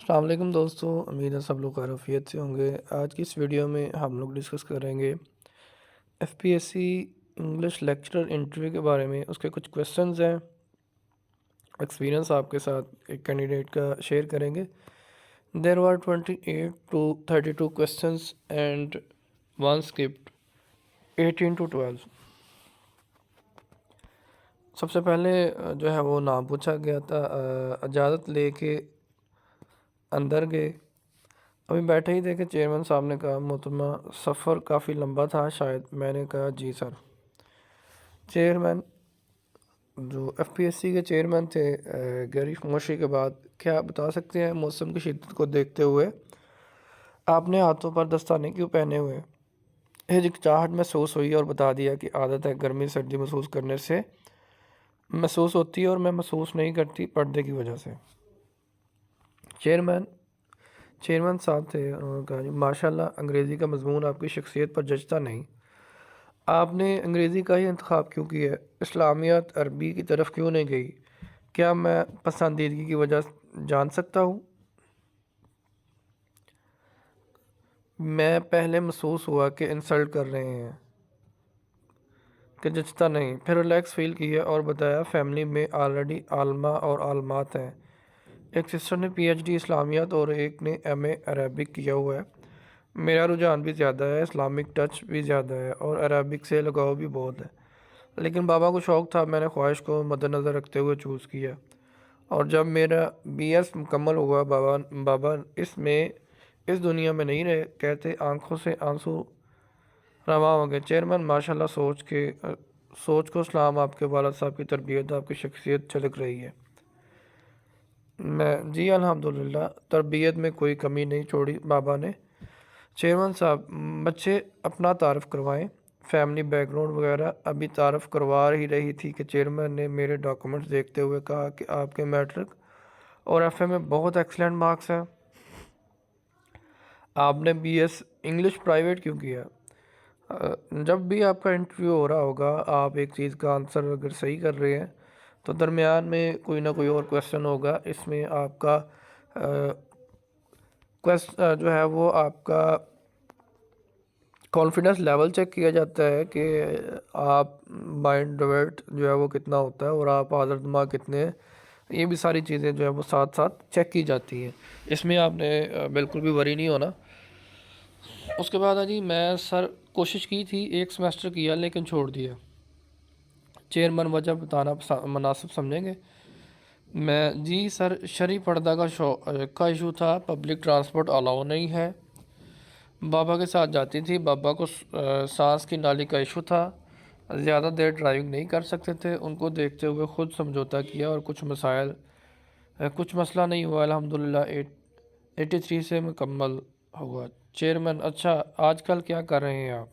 السلام علیکم دوستوں، امید ہے سب لوگ خیریت سے ہوں گے۔ آج کی اس ویڈیو میں ہم لوگ ڈسکس کریں گے F P S C English lecturer interview کے بارے میں۔ اس کے کچھ کویسچنز ہیں، ایکسپیرینس آپ کے ساتھ ایک کینڈیڈیٹ کا شیئر کریں گے۔ There are 28 to 32 questions and one script 18 to 12۔ سب سے پہلے جو ہے وہ نام پوچھا گیا تھا، اجازت لے کے اندر گئے۔ ابھی بیٹھے ہی تھے کہ چیئرمین صاحب نے کہا محترمہ سفر کافی لمبا تھا شاید۔ میں نے کہا جی سر۔ چیئرمین جو ایف پی ایس سی کے چیئرمین تھے گہری خاموشی کے بعد، کیا آپ بتا سکتے ہیں موسم کی شدت کو دیکھتے ہوئے آپ نے ہاتھوں پر دستانے کیوں پہنے ہوئے؟ ہچکچاہٹ محسوس ہوئی اور بتا دیا کہ عادت ہے، گرمی سردی محسوس کرنے سے محسوس ہوتی ہے اور میں محسوس نہیں کرتی پردے کی وجہ سے۔ چیئرمین صاحب تھے، انہوں نے کہا جی ماشاء اللہ، انگریزی کا مضمون آپ کی شخصیت پر جچتا نہیں۔ آپ نے انگریزی کا ہی انتخاب کیوں کیا؟ اسلامیات عربی کی طرف کیوں نہیں گئی؟ کیا میں پسندیدگی کی وجہ جان سکتا ہوں؟ میں پہلے محسوس ہوا کہ انسلٹ کر رہے ہیں کہ جچتا نہیں، پھر ریلیکس فیل کیا اور بتایا فیملی میں آلریڈی عالمہ اور عالمات ہیں۔ ایک سسٹر نے پی ایچ ڈی اسلامیات اور ایک نے ایم اے عربک کیا ہوا ہے۔ میرا رجحان بھی زیادہ ہے، اسلامک ٹچ بھی زیادہ ہے اور عربک سے لگاؤ بھی بہت ہے، لیکن بابا کو شوق تھا، میں نے خواہش کو مد نظر رکھتے ہوئے چوز کیا۔ اور جب میرا بی ایس مکمل ہوا بابا اس دنیا میں نہیں رہے، کہتے آنکھوں سے آنسو رواں ہو گئے۔ چیئرمین ماشاء اللہ، سوچ کو سلام، آپ کے والد صاحب کی تربیت، آپ کی شخصیت جھلک رہی ہے۔ میں جی الحمدللہ، تربیت میں کوئی کمی نہیں چھوڑی بابا نے۔ چیئرمین صاحب بچے اپنا تعارف کروائیں، فیملی بیک گراؤنڈ وغیرہ۔ ابھی تعارف کروا ہی رہی تھی کہ چیئرمین نے میرے ڈاکومنٹس دیکھتے ہوئے کہا کہ آپ کے میٹرک اور ایف اے میں بہت ایکسلنٹ مارکس ہیں، آپ نے بی ایس انگلش پرائیویٹ کیوں کیا؟ جب بھی آپ کا انٹرویو ہو رہا ہوگا، آپ ایک چیز کا آنسر اگر صحیح کر رہے ہیں تو درمیان میں کوئی نہ کوئی اور کویسچن ہوگا، اس میں آپ کا جو ہے وہ آپ کا کانفیڈنس لیول چیک کیا جاتا ہے کہ آپ مائنڈ ڈیولٹ جو ہے وہ کتنا ہوتا ہے اور آپ حاضر دماغ کتنے ہیں۔ یہ بھی ساری چیزیں جو ہے وہ ساتھ ساتھ چیک کی جاتی ہیں، اس میں آپ نے بالکل بھی وری نہیں ہونا۔ اس کے بعد جی میں سر کوشش کی تھی، ایک سمیسٹر کیا لیکن چھوڑ دیا۔ چیئرمین وجہ بتانا مناسب سمجھیں گے؟ میں جی سر، شرعی پردہ کا ایشو تھا، پبلک ٹرانسپورٹ الاؤ نہیں ہے۔ بابا کے ساتھ جاتی تھی، بابا کو سانس کی نالی کا ایشو تھا، زیادہ دیر ڈرائیونگ نہیں کر سکتے تھے، ان کو دیکھتے ہوئے خود سمجھوتا کیا اور کچھ مسئلہ نہیں ہوا، الحمدللہ 83 سے مکمل ہوا۔ چیئرمین اچھا، آج کل کیا کر رہے ہیں آپ؟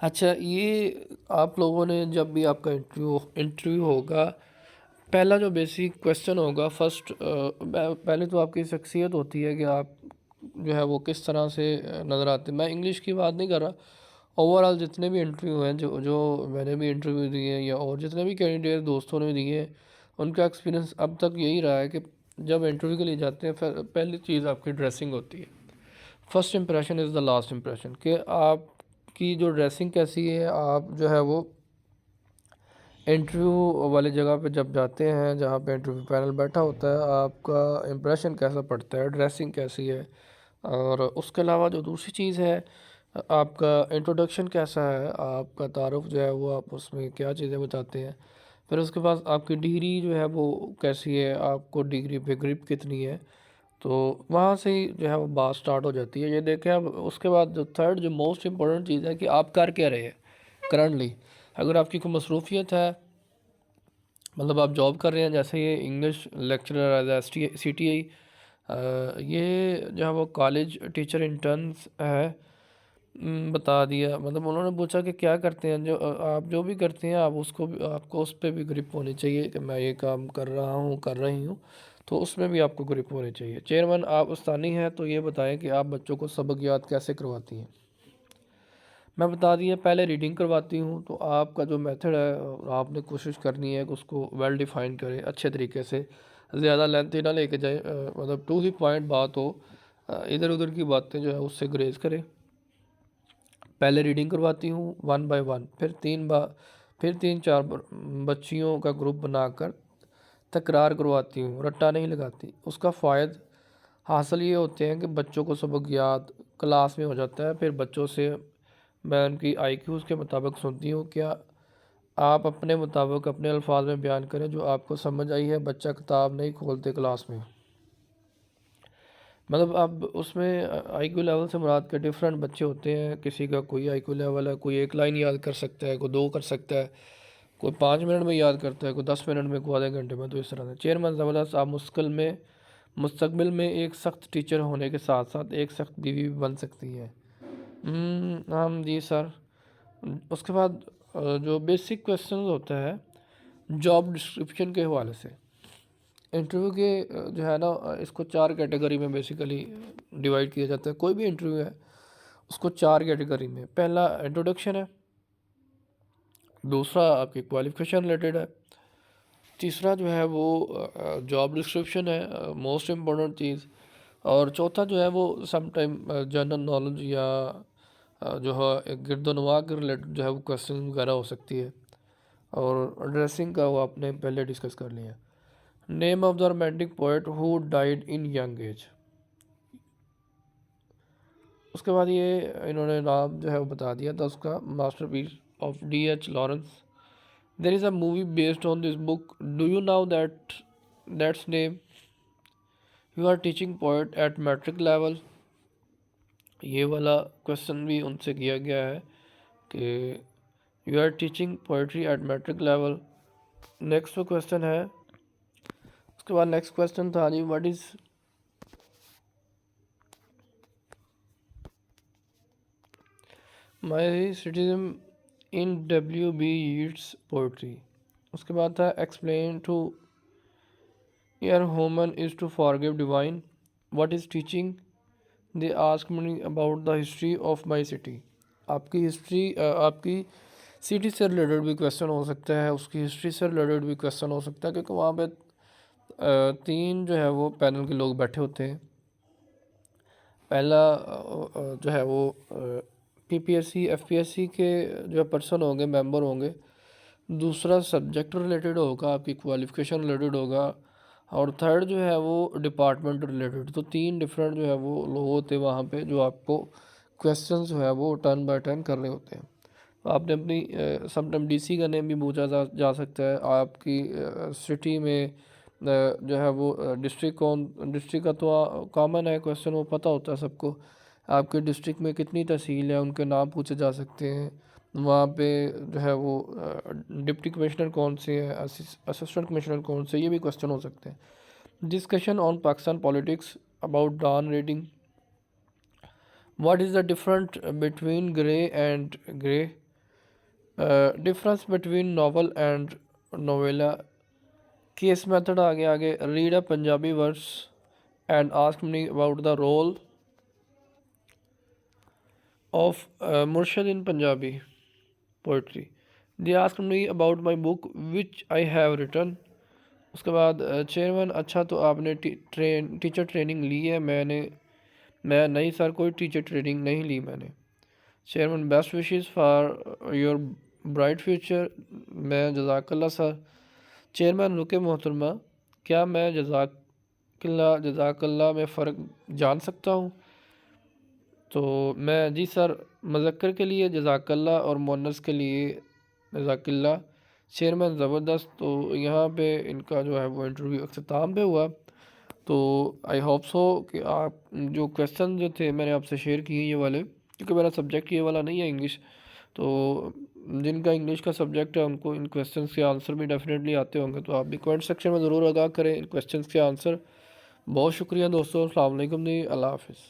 اچھا، یہ آپ لوگوں نے جب بھی آپ کا انٹرویو ہوگا، پہلا جو بیسک کویسچن ہوگا، پہلے تو آپ کی شخصیت ہوتی ہے کہ آپ جو ہے وہ کس طرح سے نظر آتے ہیں۔ میں انگلش کی بات نہیں کر رہا، اوور آل جتنے بھی انٹرویو ہیں جو میں نے بھی انٹرویو دیے ہیں یا اور جتنے بھی کینڈیڈیٹ دوستوں نے دیے ہیں، ان کا ایکسپیرینس اب تک یہی رہا ہے کہ جب انٹرویو کے لیے جاتے ہیں، پہلی چیز آپ کی ڈریسنگ ہوتی ہے۔ First impression is the last impression, کہ آپ کی جو ڈریسنگ کیسی ہے، آپ جو ہے وہ انٹرویو والی جگہ پہ جب جاتے ہیں جہاں پہ انٹرویو پینل بیٹھا ہوتا ہے، آپ کا امپریشن کیسا پڑتا ہے، ڈریسنگ کیسی ہے۔ اور اس کے علاوہ جو دوسری چیز ہے، آپ کا انٹروڈکشن کیسا ہے، آپ کا تعارف جو ہے وہ آپ اس میں کیا چیزیں بتاتے ہیں۔ پھر اس کے بعد آپ کی ڈگری جو ہے وہ کیسی ہے، آپ کو ڈگری پہ گرپ کتنی ہے، تو وہاں سے ہی جو ہے وہ بات سٹارٹ ہو جاتی ہے۔ یہ دیکھیں اب اس کے بعد جو تھرڈ جو موسٹ امپورٹنٹ چیز ہے کہ آپ کر کیا رہے ہیں کرنٹلی۔ اگر آپ کی کوئی مصروفیت ہے، مطلب آپ جاب کر رہے ہیں، جیسے یہ English lecturer as C T I, یہ جو ہے وہ کالج ٹیچر انٹرنس ہے، بتا دیا۔ مطلب انہوں نے پوچھا کہ کیا کرتے ہیں، آپ جو بھی کرتے ہیں آپ کو اس پہ بھی گرپ ہونی چاہیے کہ میں یہ کام کر رہی ہوں، تو اس میں بھی آپ کو گرپ ہونی چاہیے۔ چیئرمین آپ استانی ہیں تو یہ بتائیں کہ آپ بچوں کو سبق یاد کیسے کرواتی ہیں؟ میں بتا دیا، پہلے ریڈنگ کرواتی ہوں، تو آپ کا جو میتھڈ ہے آپ نے کوشش کرنی ہے کہ اس کو ویل ڈیفائن کرے، اچھے طریقے سے زیادہ لینتھی نہ لے کے جائیں، مطلب ٹو دی پوائنٹ بات ہو، ادھر ادھر کی باتیں جو ہے اس سے گریز کریں۔ پہلے ریڈنگ کرواتی ہوں 1 بائی 1، پھر تین چار بچیوں کا گروپ بنا کر تکرار کرواتی ہوں، رٹا نہیں لگاتی۔ اس کا فائد حاصل یہ ہوتے ہیں کہ بچوں کو سبق یاد کلاس میں ہو جاتا ہے۔ پھر بچوں سے میں ان کی آئی کیوز کے مطابق سنتی ہوں، کیا آپ اپنے مطابق اپنے الفاظ میں بیان کریں جو آپ کو سمجھ آئی ہے۔ بچہ کتاب نہیں کھولتے کلاس میں، مطلب اب اس میں آئی کیو لیول سے مراد کے ڈفرینٹ بچے ہوتے ہیں، کسی کا کوئی آئی کیو لیول ہے، کوئی 1 لائن یاد کر سکتا ہے، کوئی 2 کر سکتا ہے، کوئی 5 منٹ میں یاد کرتا ہے، کوئی 10 منٹ میں، کوئی آدھے گھنٹے میں۔ تو اس طرح سے چیئرمین زبردست، آپ مستقبل میں ایک سخت ٹیچر ہونے کے ساتھ ساتھ ایک سخت بیوی بھی بن سکتی ہے۔ ہم جی سر۔ اس کے بعد جو بیسک کویسچنز ہوتا ہے جاب ڈسکرپشن کے حوالے سے، انٹرویو کے جو ہے نا اس کو 4 کیٹیگری میں بیسیکلی ڈیوائڈ کیا جاتا ہے۔ کوئی بھی انٹرویو ہے اس کو 4 کیٹیگری میں، پہلا انٹروڈکشن ہے، دوسرا آپ کی کوالیفیکیشن ریلیٹڈ ہے، تیسرا جو ہے وہ جاب ڈسکرپشن ہے، موسٹ امپورٹنٹ چیز، اور چوتھا جو ہے وہ سم ٹائم جنرل نالج یا جو ہے گرد و نواح کے ریلیٹڈ جو ہے وہ کویسچن وغیرہ ہو سکتی ہے، اور ڈریسنگ کا وہ آپ نے پہلے ڈسکس کر لیا۔ Name of the romantic poet who died in young age, اس کے بعد یہ انہوں نے نام جو ہے وہ بتا دیا تھا اس کا، masterpiece of D H Lawrence. There is a movie based on this book, do you know that's name, you are teaching poet at matric level. یہ والا کویسچن بھی ان سے کیا گیا ہے کہ you are teaching poetry at matric level. Next question ہے، اس کے بعد نیکسٹ کویسچن تھا جی what is mysticism in W B Yeats poetry. اس کے بعد تھا explain to err human is to forgive divine, what is teaching, they ask me about the history of my city. آپ کی history, آپ کی سٹی سے related بھی کویسچن ہو سکتا ہے، اس کی ہسٹری سے ریلیٹڈ بھی کویسچن ہو سکتا ہے، کیونکہ وہاں پہ 3 جو ہے وہ پینل کے لوگ بیٹھے ہوتے ہیں۔ پہلا جو ہے وہ P P S C F P S C کے جو پرسن ہوں گے، ممبر ہوں گے، دوسرا سبجیکٹ ریلیٹڈ ہوگا، آپ کی کوالیفیکیشن ریلیٹڈ ہوگا، اور تھرڈ جو ہے وہ ڈپارٹمنٹ ریلیٹڈ۔ تو 3 ڈفرینٹ جو ہے وہ لوگ ہوتے ہیں وہاں پہ جو آپ کو کویسچنز جو ہے وہ ٹرن بائی ٹرن کرنے ہوتے ہیں۔ آپ نے اپنی سم ٹائم ڈی سی کا نیم بھی پوچھا جا سکتا ہے، آپ کی سٹی میں جو ہے وہ ڈسٹرک کا تو کامن ہے کویسچن، وہ پتہ ہوتا ہے سب کو۔ آپ کے ڈسٹرکٹ میں کتنی تحصیل ہے ان کے نام پوچھے جا سکتے ہیں، وہاں پہ جو ہے وہ ڈپٹی کمشنر کون سے ہیں، اسسٹنٹ کمشنر کون سے، یہ بھی کویسچن ہو سکتے ہیں۔ Discussion on Pakistan politics about Dawn reading, what is the different between grey and grey, difference between novel and novella, case method آگے read a Punjabi verse and ask me about the role of murshid in Punjabi poetry, they ask me about my book which I have written. اس کے بعد chairman اچھا تو آپ نے teacher training لی ہے، میں نہیں سر کوئی ٹیچر ٹریننگ نہیں لی میں نے۔ Chairman best wishes for your bright future, میں جزاک اللہ سر۔ چیئرمین رکے محترمہ، کیا میں جزاک اللہ میں فرق جان سکتا ہوں؟ تو میں جی سر، مذکر کے لیے جزاک اللہ اور مؤنث کے لیے جزاک اللہ۔ چیئرمین زبردست۔ تو یہاں پہ ان کا جو ہے وہ انٹرویو اختتام پہ ہوا۔ تو آئی ہوپ سو کہ آپ جو کویسچن جو تھے میں نے آپ سے شیئر کیے یہ والے، کیونکہ میرا سبجیکٹ یہ والا نہیں ہے انگلش، تو جن کا انگلش کا سبجیکٹ ہے ان کو ان کویسچنس کے آنسر بھی ڈیفینیٹلی آتے ہوں گے، تو آپ بھی کمنٹ سیکشن میں ضرور آگاہ کریں ان کویسچنس کے آنسر۔ بہت شکریہ دوستوں، السلام علیکم جی، اللہ حافظ۔